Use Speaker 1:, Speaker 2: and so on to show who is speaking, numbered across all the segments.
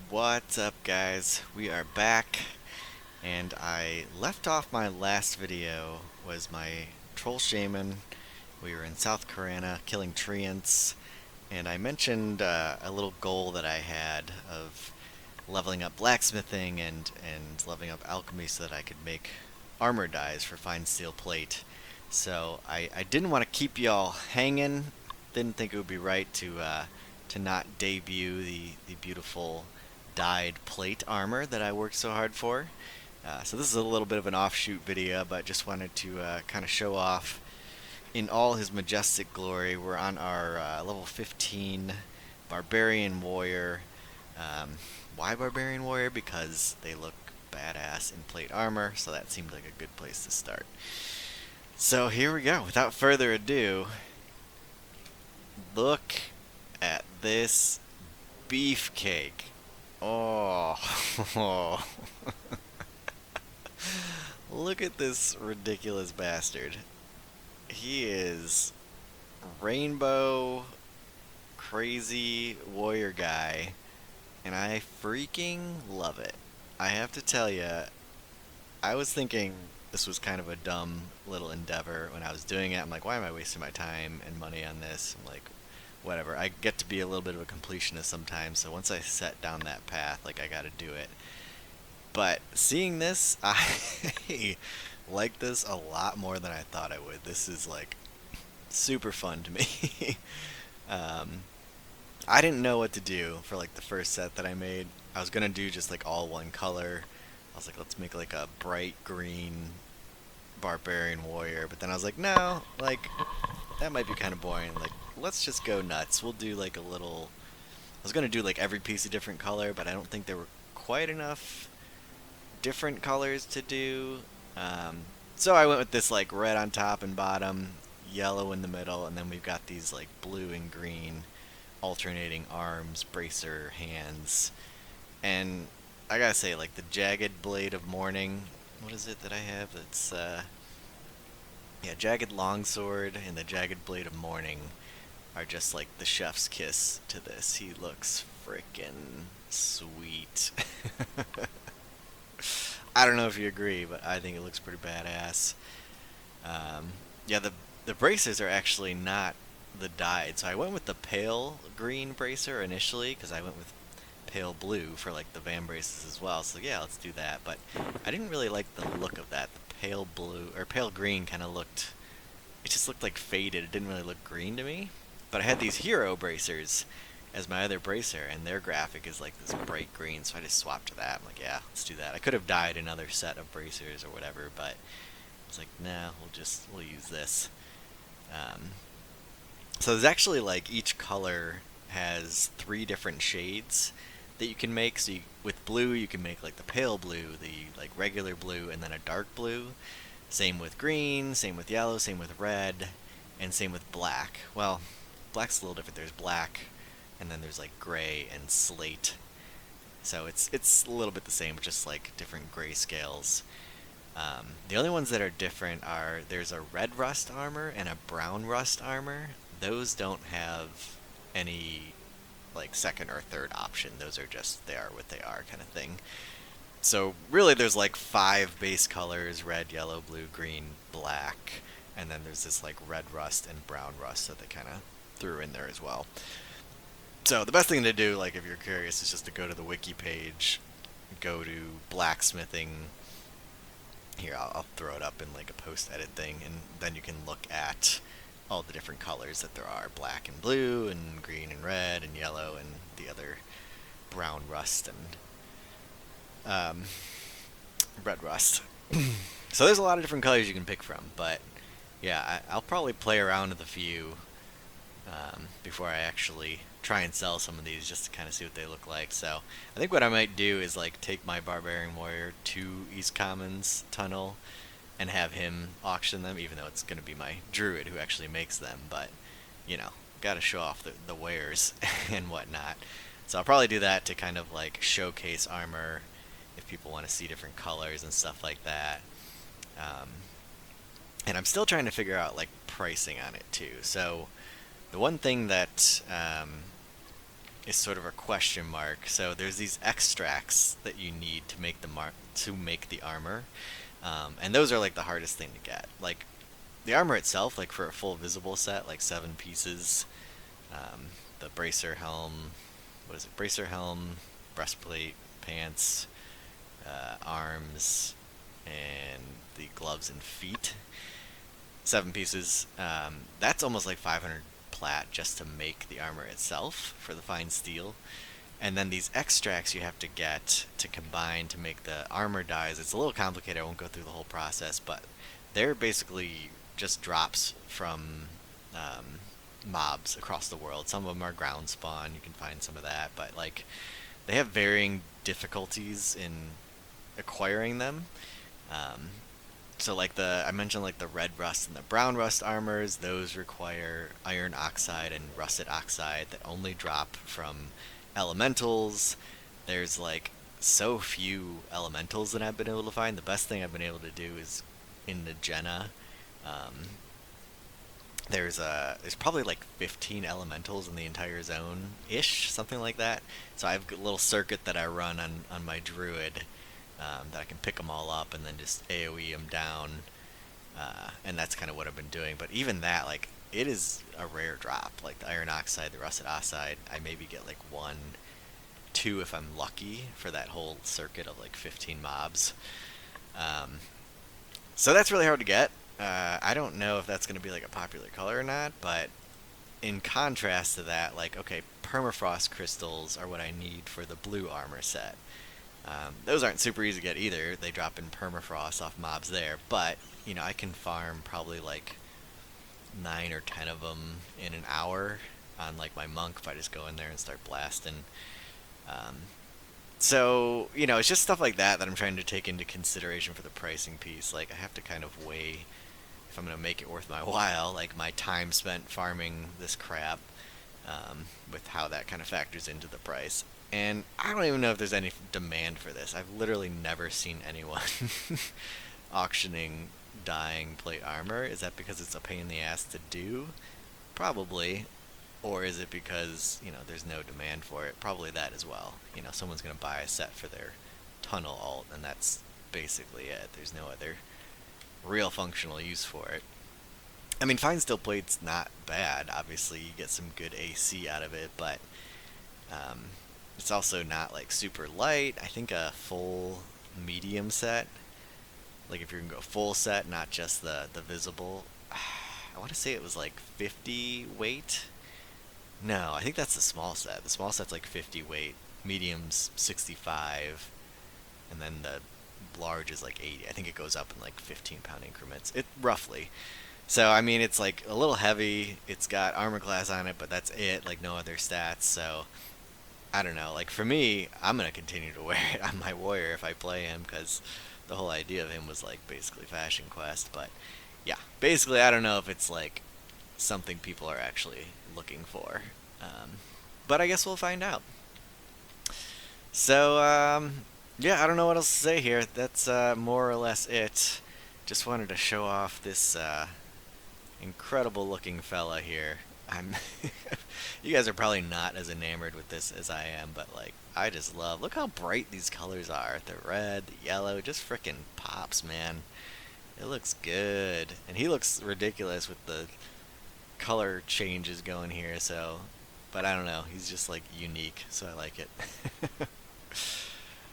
Speaker 1: What's up, guys? We are back, and I left off my last video was my troll shaman. We were in South Korea killing treants, and I mentioned a little goal that I had of leveling up blacksmithing and leveling up alchemy so that I could make armor dyes for fine steel plate. So I didn't want to keep y'all hanging. Didn't think it would be right to not debut the beautiful dyed plate armor that I worked so hard for. So this is a little bit of an offshoot video, but just wanted to kind of show off in all his majestic glory. We're on our level 15 Barbarian Warrior. Why Barbarian Warrior? Because they look badass in plate armor, so that seemed like a good place to start. So here we go. Without further ado, look at this beefcake. Oh, look at this ridiculous bastard. He is rainbow crazy warrior guy, and I freaking love it. I have to tell you, I was thinking this was kind of a dumb little endeavor when I was doing it. I'm like, why am I wasting my time and money on this? I'm like, whatever. I get to be a little bit of a completionist sometimes, so once I set down that path, like, I gotta do it. But seeing this, I like this a lot more than I thought I would. This is like super fun to me. um, I didn't know what to do for like the first set that I made. I was gonna do just like all one color. I was like, let's make like a bright green barbarian warrior. But then I was like, no, like that might be kind of boring. Like, let's just go nuts. We'll do like a little. I was gonna do like every piece a different color, but I don't think there were quite enough different colors to do. Um, so I went with this like red on top and bottom, yellow in the middle, and then we've got these like blue and green alternating arms, bracer, hands. And I gotta say, like the jagged blade of morning, what is it that I have? It's yeah, jagged longsword and the jagged blade of morning are just like the chef's kiss to this. He looks frickin' sweet. I don't know if you agree, but I think it looks pretty badass. Yeah, the bracers are actually not the dyed, so I went with the pale green bracer initially because I went with pale blue for like the van braces as well. So yeah, let's do that. But I didn't really like the look of that. The pale blue or pale green kind of looked. It just looked like faded. It didn't really look green to me. But I had these hero bracers as my other bracer, and their graphic is like this bright green, so I just swapped to that. I'm like, yeah, let's do that. I could have dyed another set of bracers or whatever, but I was like, nah, we'll use this. Um, so there's actually like each color has 3 different shades that you can make. So with blue, you can make like the pale blue, the like regular blue, and then a dark blue. Same with green, same with yellow, same with red, and same with black. Well, black's a little different. There's black, and then there's like gray and slate. So it's a little bit the same, just like different gray scales. The only ones that are different are there's a red rust armor and a brown rust armor. Those don't have any like second or third option. Those are just they are what they are kind of thing. So really there's like 5 base colors: red, yellow, blue, green, black, and then there's this like red rust and brown rust that they kind of threw in there as well. So the best thing to do, like if you're curious, is just to go to the wiki page, go to blacksmithing. Here, I'll throw it up in like a post edit thing, and then you can look at all the different colors that there are: black and blue, and green and red, and yellow, and the other brown rust and um, red rust. So there's a lot of different colors you can pick from, but yeah, I'll probably play around with a few before I actually try and sell some of these just to kind of see what they look like. So I think what I might do is like take my Barbarian Warrior to East Commons Tunnel and have him auction them, even though it's going to be my Druid who actually makes them. But, you know, got to show off the wares and whatnot. So I'll probably do that to kind of like showcase armor if people want to see different colors and stuff like that. Um, and I'm still trying to figure out like pricing on it too. So the one thing that is sort of a question mark. So there's these extracts that you need to make the armor, and those are like the hardest thing to get. Like the armor itself, like for a full visible set, like 7 pieces, the bracer helm, what is it? Bracer helm, breastplate, pants, arms, and the gloves and feet. 7 pieces. That's almost like 500 plat just to make the armor itself for the fine steel. And then these extracts you have to get to combine to make the armor dyes. It's a little complicated. I won't go through the whole process, but they're basically just drops from mobs across the world. Some of them are ground spawn. You can find some of that, but like they have varying difficulties in acquiring them. Um, so like I mentioned like the red rust and the brown rust armors, those require iron oxide and russet oxide that only drop from elementals. There's like so few elementals that I've been able to find. The best thing I've been able to do is in the Jenna. Um, there's probably like 15 elementals in the entire zone ish, something like that. So I have a little circuit that I run on my druid, that I can pick them all up and then just AoE them down, and that's kind of what I've been doing. But even that, like, it is a rare drop. Like the iron oxide, the russet oxide, I maybe get like 1, 2 if I'm lucky for that whole circuit of like 15 mobs. Um, so that's really hard to get. I don't know if that's going to be like a popular color or not, but in contrast to that, like, okay, permafrost crystals are what I need for the blue armor set. Those aren't super easy to get either. They drop in permafrost off mobs there, but you know I can farm probably like 9 or 10 of them in an hour on like my monk if I just go in there and start blasting. Um, so you know it's just stuff like that that I'm trying to take into consideration for the pricing piece. Like I have to kind of weigh if I'm gonna make it worth my while, like my time spent farming this crap, with how that kind of factors into the price. And I don't even know if there's any demand for this. I've literally never seen anyone auctioning dying plate armor. Is that because it's a pain in the ass to do? Probably. Or is it because, you know, there's no demand for it? Probably that as well. You know, someone's going to buy a set for their tunnel alt, and that's basically it. There's no other real functional use for it. I mean, fine steel plate's not bad. Obviously, you get some good AC out of it, but um, it's also not like super light. I think a full medium set, like if you're gonna go full set, not just the visible, I want to say it was like 50 weight. No, I think that's the small set. The small set's like 50 weight, medium's 65, and then the large is like 80. I think it goes up in like 15-pound increments. It roughly. So I mean, it's like a little heavy. It's got armor class on it, but that's it. Like no other stats. So I don't know. Like for me, I'm gonna continue to wear it on my warrior if I play him, because the whole idea of him was like basically FashionQuest. But yeah, basically I don't know if it's like something people are actually looking for. But I guess we'll find out. So yeah, I don't know what else to say here. That's more or less it. Just wanted to show off this incredible looking fella here. I'm you guys are probably not as enamored with this as I am, but like I just love, look how bright these colors are. The red, the yellow, just frickin' pops, man. It looks good. And he looks ridiculous with the color changes going here, so but I don't know, he's just like unique, so I like it.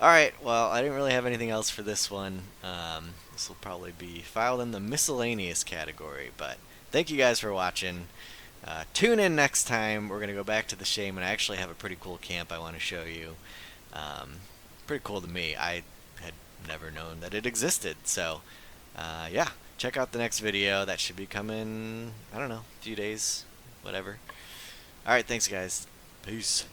Speaker 1: Alright, well, I didn't really have anything else for this one. This will probably be filed in the miscellaneous category, but thank you guys for watching. Tune in next time. We're going to go back to the Shame, and I actually have a pretty cool camp I want to show you. Pretty cool to me. I had never known that it existed, so yeah, check out the next video. That should be coming, I don't know, a few days, whatever. Alright, thanks guys. Peace.